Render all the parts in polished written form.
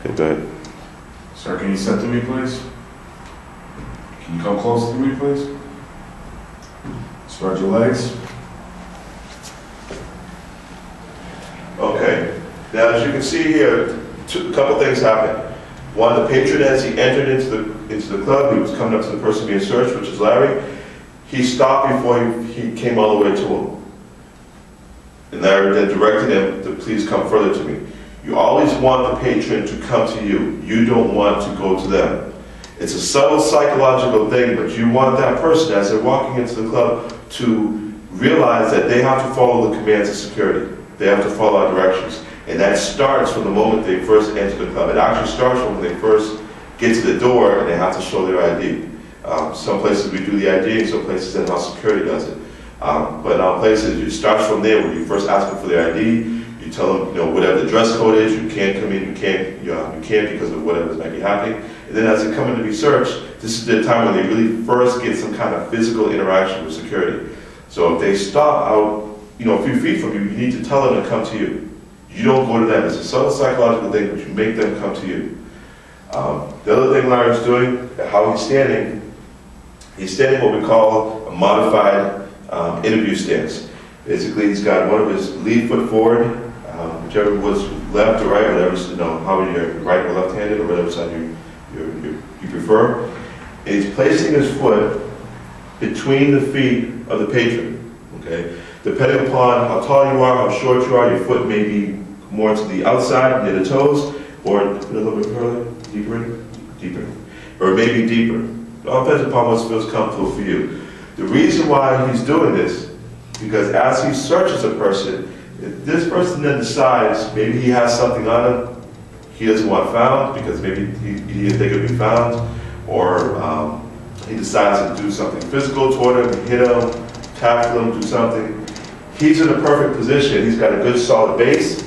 Okay, go ahead. Sir, can you step to me, please? Can you come closer to me, please? Spread your legs. Okay. Now, as you can see here, a couple things happened. One, the patron, as he entered into the club, he was coming up to the person being searched, which is Larry. He stopped before he came all the way to him. And Larry then directed him to please come further to me. You always want the patron to come to you. You don't want to go to them. It's a subtle psychological thing, but you want that person, as they're walking into the club, to realize that they have to follow the commands of security. They have to follow our directions. And that starts from the moment they first enter the club. It actually starts from when they first get to the door and they have to show their ID. Some places we do the ID, and some places that's how security does it. But in our places, it starts from there when you first ask them for their ID. You tell them, whatever the dress code is, you can't come in, you can't because of whatever might be happening. And then as they come in to be searched, this is the time when they really first get some kind of physical interaction with security. So if they stop out, a few feet from you, you need to tell them to come to you. You don't go to them. It's a subtle psychological thing, but you make them come to you. The other thing Larry's doing, how he's standing what we call a modified interview stance. Basically, he's got one of his lead foot forward, whichever was left or right, whatever, how you're right or left-handed, or whatever side you prefer. And he's placing his foot between the feet of the patron. Okay, depending upon how tall you are, how short you are, your foot may be more to the outside near the toes, or a little bit further, deeper, or maybe deeper. It all depends upon what feels comfortable for you. The reason why he's doing this, because as he searches a person, if this person then decides maybe he has something on him he doesn't want found, because maybe he didn't think it would be found, or he decides to do something physical toward him, hit him, tackle him, do something, he's in a perfect position. He's got a good solid base,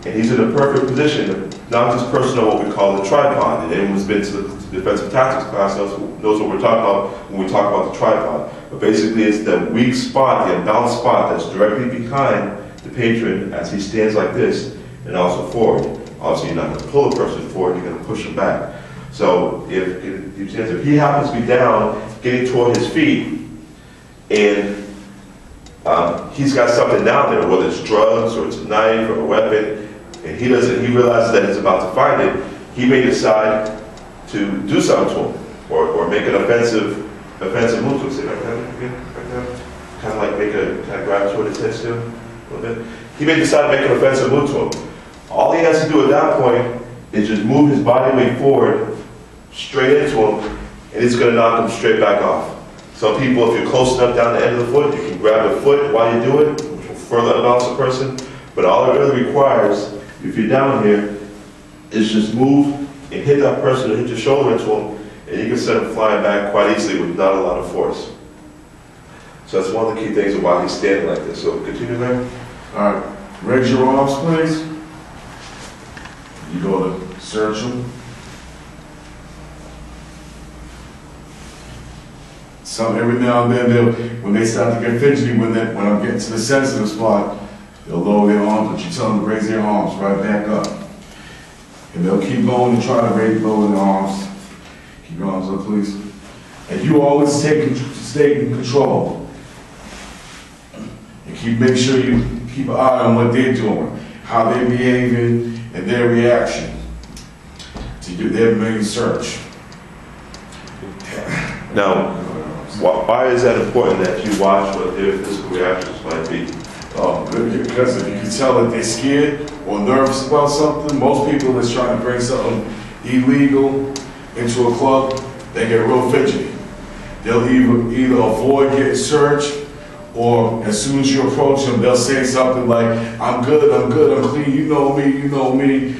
and he's in a perfect position to knock this person on what we call the tripod. And anyone who's been to the defensive tactics class knows what we're talking about when we talk about the tripod. But basically it's the weak spot, the unbalanced spot that's directly behind the patron as he stands like this, and also forward. Obviously you're not going to pull a person forward, you're going to push him back. So if he happens to be down, getting toward his feet, and he's got something down there, whether it's drugs or it's a knife or a weapon, and he realizes that he's about to find it, he may decide to do something to him, or make an offensive move to him. Say like that, kind of like kind of grab toward his head still a little bit. He may decide to make an offensive move to him. All he has to do at that point is just move his body weight forward, straight into him, and it's going to knock him straight back off. Some people, if you're close enough down the end of the foot, you can grab the foot while you do it, which will further unbalance the person. But all it really requires, if you're down here, is just move and hit that person, and hit your shoulder into him, and you can send him flying back quite easily with not a lot of force. So that's one of the key things of why he's standing like this. So continue there. All right, raise your arms, please. You go to search him. Every now and then, when they start to get fidgety, when I'm getting to the sensitive spot, they'll lower their arms, but you tell them to raise their arms right back up. And they'll keep going and try to lower their arms. Keep your arms up, please. And you always stay in control. And make sure you keep an eye on what they're doing, how they're behaving, and their reaction to their main search. Now, why is that important that you watch what their physical reactions might be? Because if you can tell that they're scared or nervous about something, most people that's trying to bring something illegal into a club, they get real fidgety. They'll either avoid getting searched, or as soon as you approach them, they'll say something like, I'm good, I'm clean, you know me.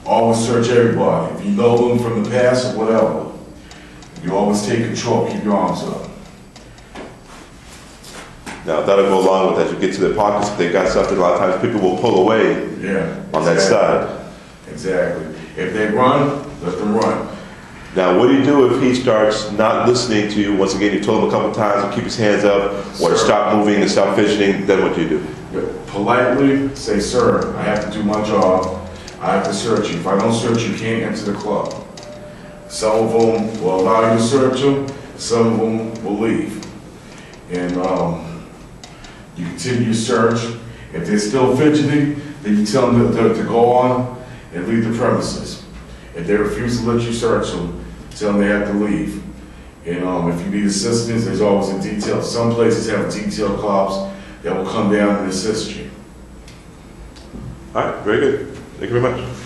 Always search everybody. If you know them from the past or whatever, you always take control, keep your arms up. Now, that'll go along with as you get to their pockets. If they got something, a lot of times people will pull away on that side. Exactly. If they run, let them run. Now, what do you do if he starts not listening to you? Once again, you told him a couple times to keep his hands up, or to stop moving and stop fidgeting. Then what do you do? Politely say, sir, I have to do my job. I have to search you. If I don't search you, you can't enter the club. Some of them will allow you to search them, some of them will leave. And you continue to search. If they're still fidgeting, then you tell them to go on and leave the premises. If they refuse to let you search them, tell them they have to leave. And if you need assistance, there's always a detail. Some places have detailed cops that will come down and assist you. All right, very good. Thank you very much.